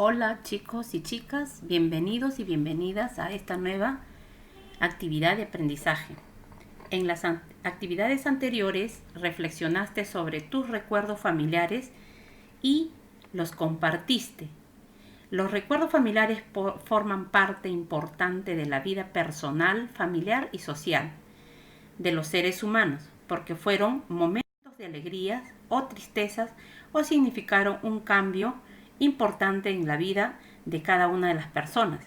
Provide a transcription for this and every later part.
Hola chicos y chicas, bienvenidos y bienvenidas a esta nueva actividad de aprendizaje. En las actividades anteriores reflexionaste sobre tus recuerdos familiares y los compartiste. Los recuerdos familiares forman parte importante de la vida personal, familiar y social de los seres humanos, porque fueron momentos de alegrías o tristezas o significaron un cambio importante en la vida de cada una de las personas.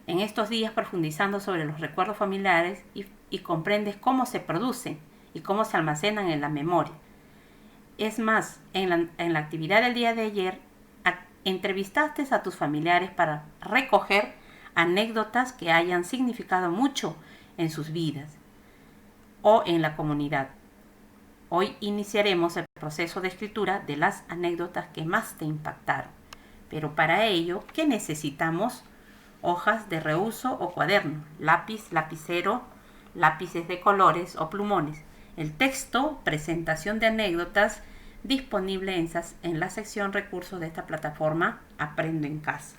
En estos días profundizando sobre los recuerdos familiares y comprendes cómo se producen y cómo se almacenan en la memoria. Es más, en la actividad del día de ayer, entrevistaste a tus familiares para recoger anécdotas que hayan significado mucho en sus vidas o en la comunidad. Hoy iniciaremos el proceso de escritura de las anécdotas que más te impactaron. Pero para ello, ¿qué necesitamos? Hojas de reuso o cuaderno, lápiz, lapicero, lápices de colores o plumones. El texto, presentación de anécdotas, disponible en la sección recursos de esta plataforma Aprendo en Casa.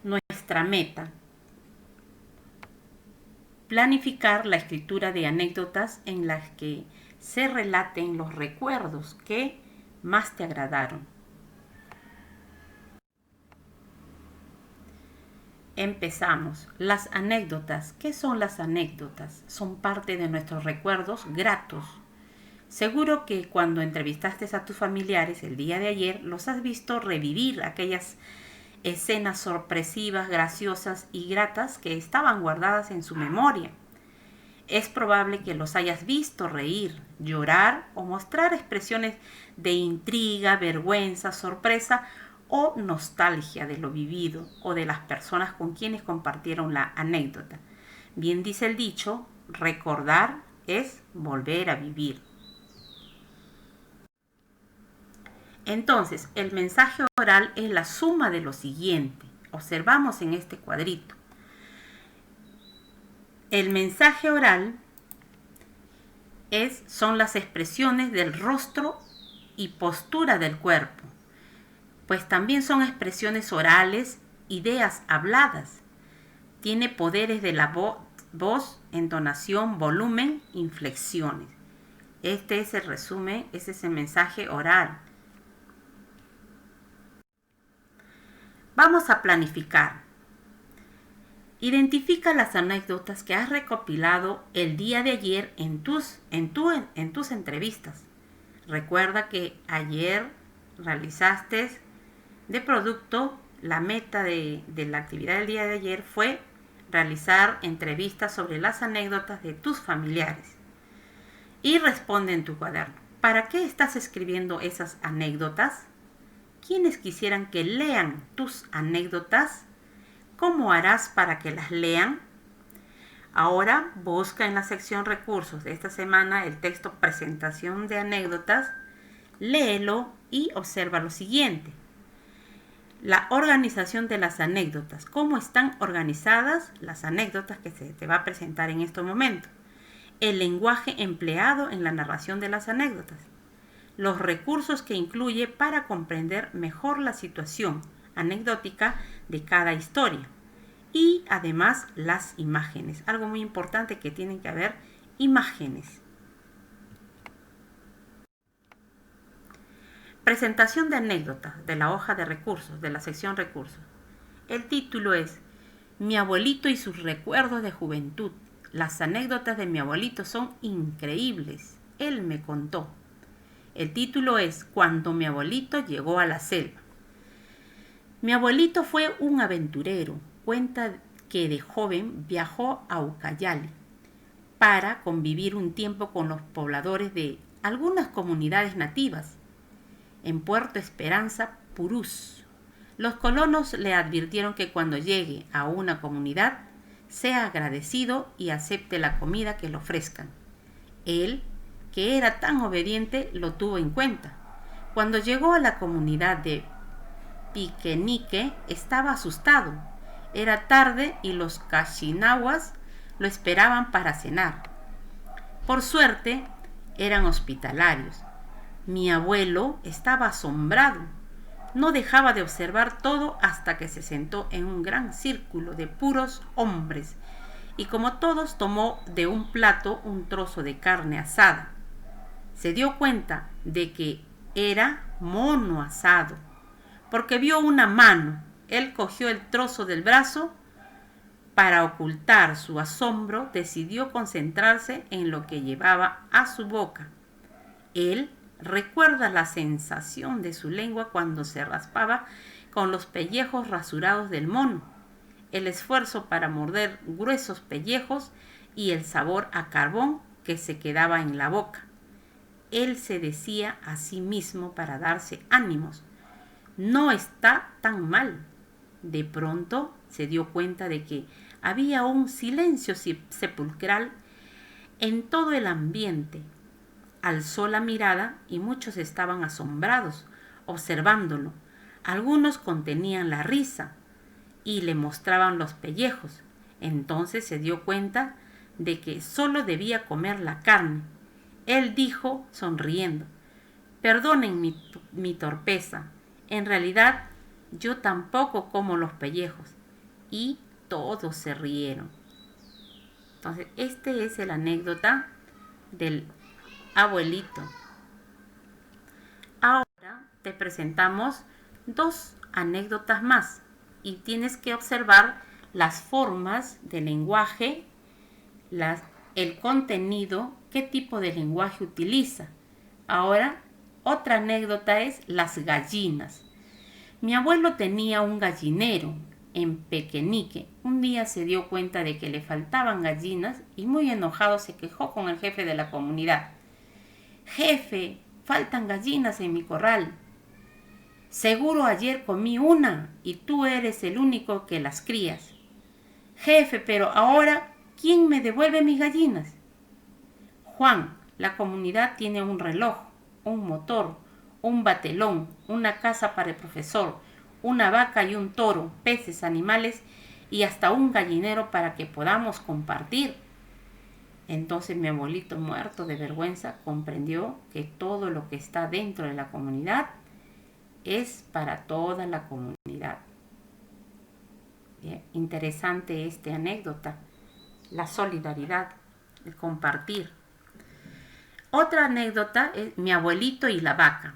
Nuestra meta: planificar la escritura de anécdotas en las que se relaten los recuerdos que más te agradaron. Empezamos. Las anécdotas. ¿Qué son las anécdotas? Son parte de nuestros recuerdos gratos. Seguro que cuando entrevistaste a tus familiares el día de ayer, los has visto revivir aquellas escenas sorpresivas, graciosas y gratas que estaban guardadas en su memoria. Es probable que los hayas visto reír, llorar o mostrar expresiones de intriga, vergüenza, sorpresa o nostalgia de lo vivido o de las personas con quienes compartieron la anécdota. Bien dice el dicho, recordar es volver a vivir. Entonces, el mensaje oral es la suma de lo siguiente. Observamos en este cuadrito. El mensaje oral son las expresiones del rostro y postura del cuerpo, pues también son expresiones orales, ideas habladas. Tiene poderes de la voz, entonación, volumen, inflexiones. Este es el resumen, ese es el mensaje oral. Vamos a planificar. Identifica las anécdotas que has recopilado el día de ayer en tus entrevistas. Recuerda que ayer realizaste de producto, la meta de la actividad del día de ayer fue realizar entrevistas sobre las anécdotas de tus familiares. Y responde en tu cuaderno. ¿Para qué estás escribiendo esas anécdotas? ¿Quiénes quisieran que lean tus anécdotas? ¿Cómo harás para que las lean? Ahora busca en la sección recursos de esta semana el texto presentación de anécdotas, léelo y observa lo siguiente. La organización de las anécdotas. ¿Cómo están organizadas las anécdotas que se te va a presentar en este momento? El lenguaje empleado en la narración de las anécdotas. Los recursos que incluye para comprender mejor la situación anecdótica de cada historia. Y además las imágenes. Algo muy importante, que tienen que haber imágenes. Presentación de anécdotas de la hoja de recursos, de la sección recursos. El título es Mi abuelito y sus recuerdos de juventud. Las anécdotas de mi abuelito son increíbles. Él me contó. El título es Cuando mi abuelito llegó a la selva. Mi abuelito fue un aventurero. Cuenta que de joven viajó a Ucayali para convivir un tiempo con los pobladores de algunas comunidades nativas en Puerto Esperanza, Purús. Los colonos le advirtieron que cuando llegue a una comunidad sea agradecido y acepte la comida que le ofrezcan. Él, que era tan obediente, lo tuvo en cuenta. Cuando llegó a la comunidad de Piquenique, estaba asustado. Era tarde y los cachinahuas lo esperaban para cenar. Por suerte, eran hospitalarios. Mi abuelo estaba asombrado. No dejaba de observar todo hasta que se sentó en un gran círculo de puros hombres y como todos tomó de un plato un trozo de carne asada. Se dio cuenta de que era mono asado, porque vio una mano. Él cogió el trozo del brazo. Para ocultar su asombro, decidió concentrarse en lo que llevaba a su boca. Él recuerda la sensación de su lengua cuando se raspaba con los pellejos rasurados del mono, el esfuerzo para morder gruesos pellejos y el sabor a carbón que se quedaba en la boca. Él se decía a sí mismo para darse ánimos: no está tan mal. De pronto se dio cuenta de que había un silencio sepulcral en todo el ambiente. Alzó la mirada y muchos estaban asombrados, observándolo. Algunos contenían la risa y le mostraban los pellejos. Entonces se dio cuenta de que solo debía comer la carne. Él dijo, sonriendo: perdonen mi torpeza. En realidad, yo tampoco como los pellejos. Y todos se rieron. Entonces, este es la anécdota del abuelito. Ahora te presentamos 2 anécdotas más y tienes que observar las formas del lenguaje, el contenido, qué tipo de lenguaje utiliza. Ahora, otra anécdota es las gallinas. Mi abuelo tenía un gallinero en Pequeñique. Un día se dio cuenta de que le faltaban gallinas y muy enojado se quejó con el jefe de la comunidad. Jefe, faltan gallinas en mi corral. Seguro ayer comí una y tú eres el único que las crías. Jefe, pero ahora, ¿quién me devuelve mis gallinas? Juan, la comunidad tiene un reloj, un motor, un batelón, una casa para el profesor, una vaca y un toro, peces, animales y hasta un gallinero para que podamos compartir. Entonces mi abuelito, muerto de vergüenza, comprendió que todo lo que está dentro de la comunidad es para toda la comunidad. Bien, interesante esta anécdota, la solidaridad, el compartir. Otra anécdota es mi abuelito y la vaca.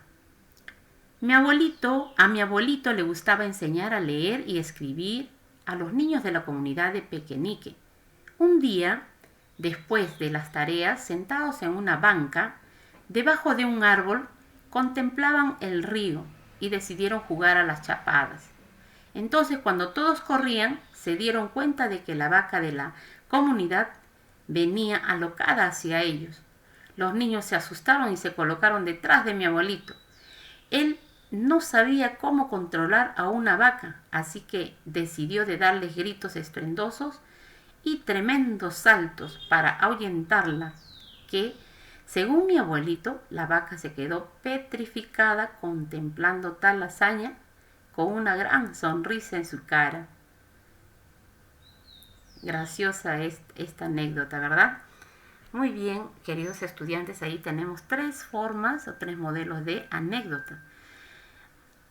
A mi abuelito le gustaba enseñar a leer y escribir a los niños de la comunidad de Pequeñique. Un día, después de las tareas, sentados en una banca, debajo de un árbol, contemplaban el río y decidieron jugar a las chapadas. Entonces, cuando todos corrían, se dieron cuenta de que la vaca de la comunidad venía alocada hacia ellos. Los niños se asustaron y se colocaron detrás de mi abuelito. Él no sabía cómo controlar a una vaca, así que decidió de darles gritos estruendosos y tremendos saltos para ahuyentarla, que, según mi abuelito, la vaca se quedó petrificada contemplando tal hazaña con una gran sonrisa en su cara. Graciosa es esta anécdota, ¿verdad? Muy bien, queridos estudiantes, ahí tenemos 3 formas o 3 modelos de anécdota.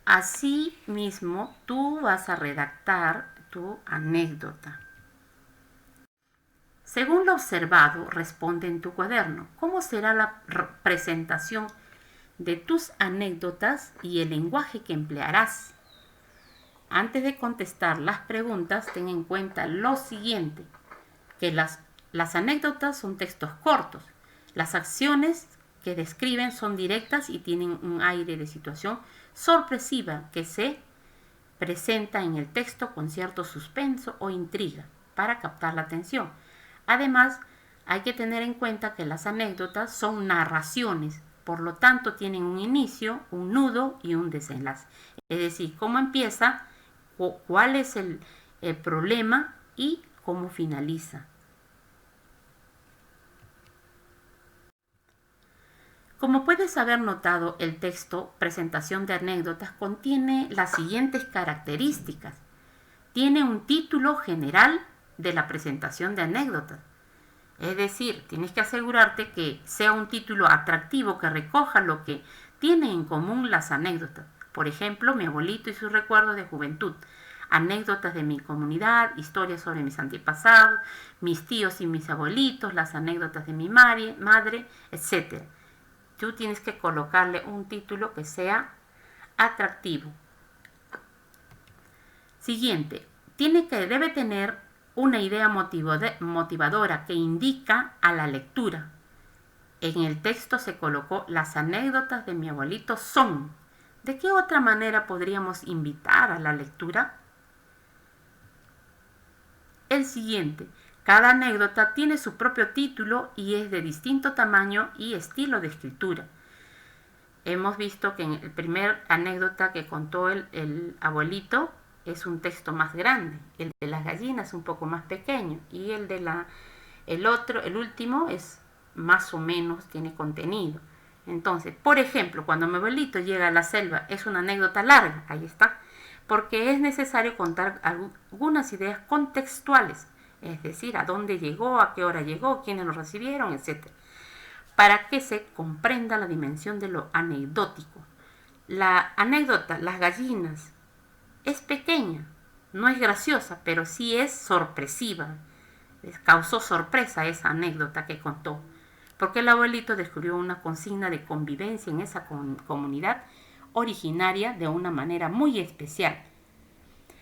Así mismo, tú vas a redactar tu anécdota. Según lo observado, responde en tu cuaderno. ¿Cómo será la presentación de tus anécdotas y el lenguaje que emplearás? Antes de contestar las preguntas, ten en cuenta lo siguiente, que las anécdotas son textos cortos. Las acciones que describen son directas y tienen un aire de situación sorpresiva que se presenta en el texto con cierto suspenso o intriga para captar la atención. Además, hay que tener en cuenta que las anécdotas son narraciones, por lo tanto tienen un inicio, un nudo y un desenlace. Es decir, cómo empieza, cuál es el problema y cómo finaliza. Como puedes haber notado, el texto presentación de anécdotas contiene las siguientes características. Tiene un título general de la presentación de anécdotas. Es decir, tienes que asegurarte que sea un título atractivo, que recoja lo que tienen en común las anécdotas. Por ejemplo, mi abuelito y sus recuerdos de juventud, anécdotas de mi comunidad, historias sobre mis antepasados, mis tíos y mis abuelitos, las anécdotas de mi madre, etc. Tú tienes que colocarle un título que sea atractivo. Siguiente, debe tener una idea motivadora que indica a la lectura. En el texto se colocó: las anécdotas de mi abuelito son. ¿De qué otra manera podríamos invitar a la lectura? El siguiente, cada anécdota tiene su propio título y es de distinto tamaño y estilo de escritura. Hemos visto que en el primer anécdota que contó el abuelito es un texto más grande, el de las gallinas un poco más pequeño, y el último es más o menos, tiene contenido. Entonces, por ejemplo, cuando mi abuelito llega a la selva, es una anécdota larga, ahí está, porque es necesario contar algunas ideas contextuales, es decir, a dónde llegó, a qué hora llegó, quiénes lo recibieron, etc., para que se comprenda la dimensión de lo anecdótico. La anécdota, las gallinas, es pequeña, no es graciosa, pero sí es sorpresiva. Les causó sorpresa esa anécdota que contó, porque el abuelito descubrió una consigna de convivencia en esa comunidad originaria de una manera muy especial.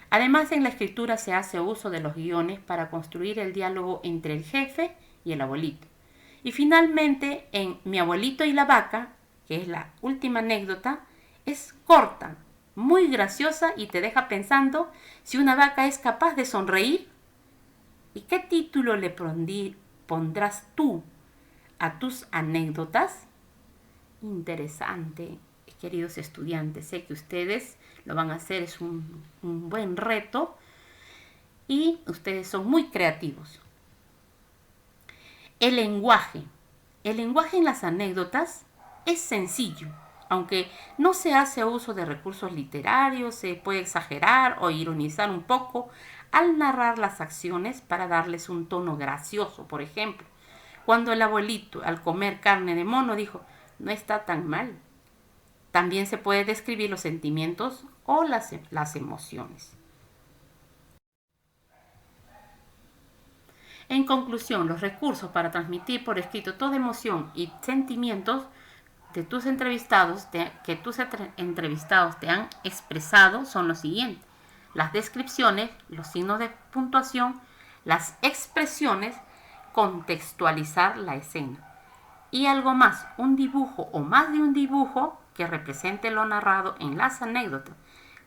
Además, en la escritura se hace uso de los guiones para construir el diálogo entre el jefe y el abuelito. Y finalmente, en Mi abuelito y la vaca, que es la última anécdota, es corta, muy graciosa y te deja pensando si una vaca es capaz de sonreír. ¿Y qué título le pondrás tú a tus anécdotas? Interesante, queridos estudiantes. Sé que ustedes lo van a hacer, es un buen reto y ustedes son muy creativos. El lenguaje. El lenguaje en las anécdotas es sencillo. Aunque no se hace uso de recursos literarios, se puede exagerar o ironizar un poco al narrar las acciones para darles un tono gracioso. Por ejemplo, cuando el abuelito al comer carne de mono dijo: no está tan mal. También se puede describir los sentimientos o las emociones. En conclusión, los recursos para transmitir por escrito toda emoción y sentimientos de tus entrevistados que tus entrevistados te han expresado son los siguientes: las descripciones, los signos de puntuación, las expresiones, contextualizar la escena. Y algo más, un dibujo o más de un dibujo que represente lo narrado en las anécdotas.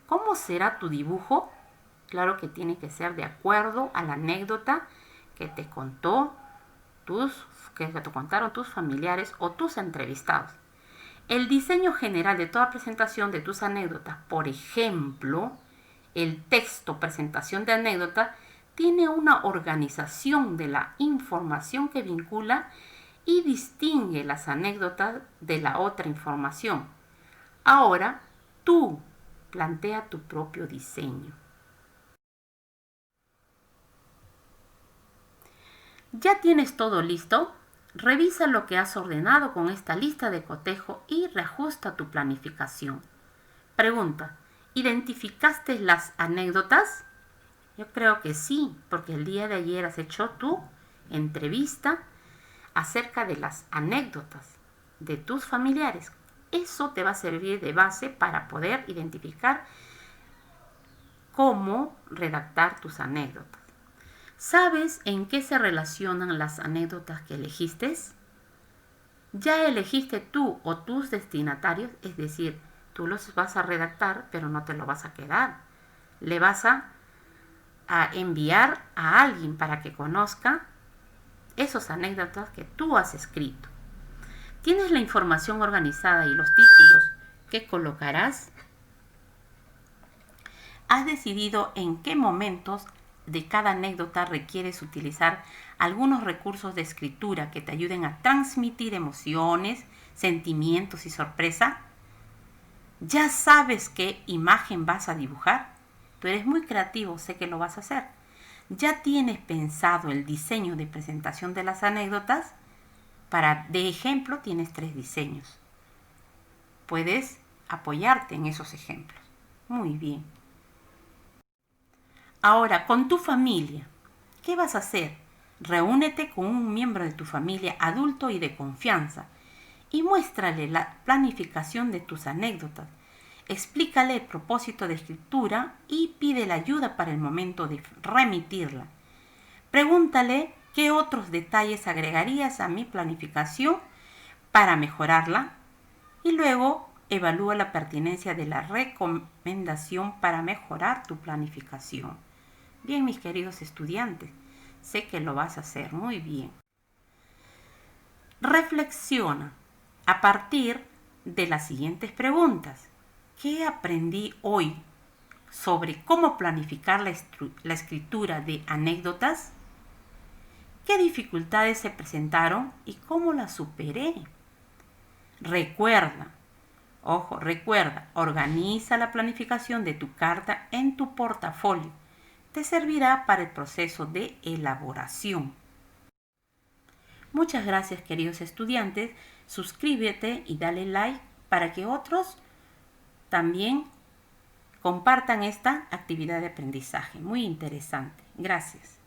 ¿Cómo será tu dibujo? Claro que tiene que ser de acuerdo a la anécdota que te contaron tus familiares o tus entrevistados. El diseño general de toda presentación de tus anécdotas, por ejemplo, el texto presentación de anécdota, tiene una organización de la información que vincula y distingue las anécdotas de la otra información. Ahora, tú plantea tu propio diseño. ¿Ya tienes todo listo? Revisa lo que has ordenado con esta lista de cotejo y reajusta tu planificación. Pregunta: ¿identificaste las anécdotas? Yo creo que sí, porque el día de ayer has hecho tu entrevista acerca de las anécdotas de tus familiares. Eso te va a servir de base para poder identificar cómo redactar tus anécdotas. ¿Sabes en qué se relacionan las anécdotas que elegiste? Ya elegiste tú o tus destinatarios, es decir, tú los vas a redactar, pero no te lo vas a quedar. Le vas a enviar a alguien para que conozca esas anécdotas que tú has escrito. ¿Tienes la información organizada y los títulos que colocarás? ¿Has decidido en qué momentos de cada anécdota requieres utilizar algunos recursos de escritura que te ayuden a transmitir emociones, sentimientos y sorpresa? ¿Ya sabes qué imagen vas a dibujar? Tú eres muy creativo, sé que lo vas a hacer. ¿Ya tienes pensado el diseño de presentación de las anécdotas? De ejemplo, tienes 3 diseños. puedes apoyarte en esos ejemplos. Muy bien. Ahora, con tu familia, ¿qué vas a hacer? Reúnete con un miembro de tu familia adulto y de confianza y muéstrale la planificación de tus anécdotas. Explícale el propósito de escritura y pídele ayuda para el momento de remitirla. Pregúntale qué otros detalles agregarías a mi planificación para mejorarla y luego evalúa la pertinencia de la recomendación para mejorar tu planificación. Bien, mis queridos estudiantes, sé que lo vas a hacer muy bien. Reflexiona a partir de las siguientes preguntas. ¿Qué aprendí hoy sobre cómo planificar la escritura de anécdotas? ¿Qué dificultades se presentaron y cómo las superé? Recuerda, organiza la planificación de tu carta en tu portafolio. Te servirá para el proceso de elaboración. Muchas gracias, queridos estudiantes. Suscríbete y dale like para que otros también compartan esta actividad de aprendizaje. Muy interesante. Gracias.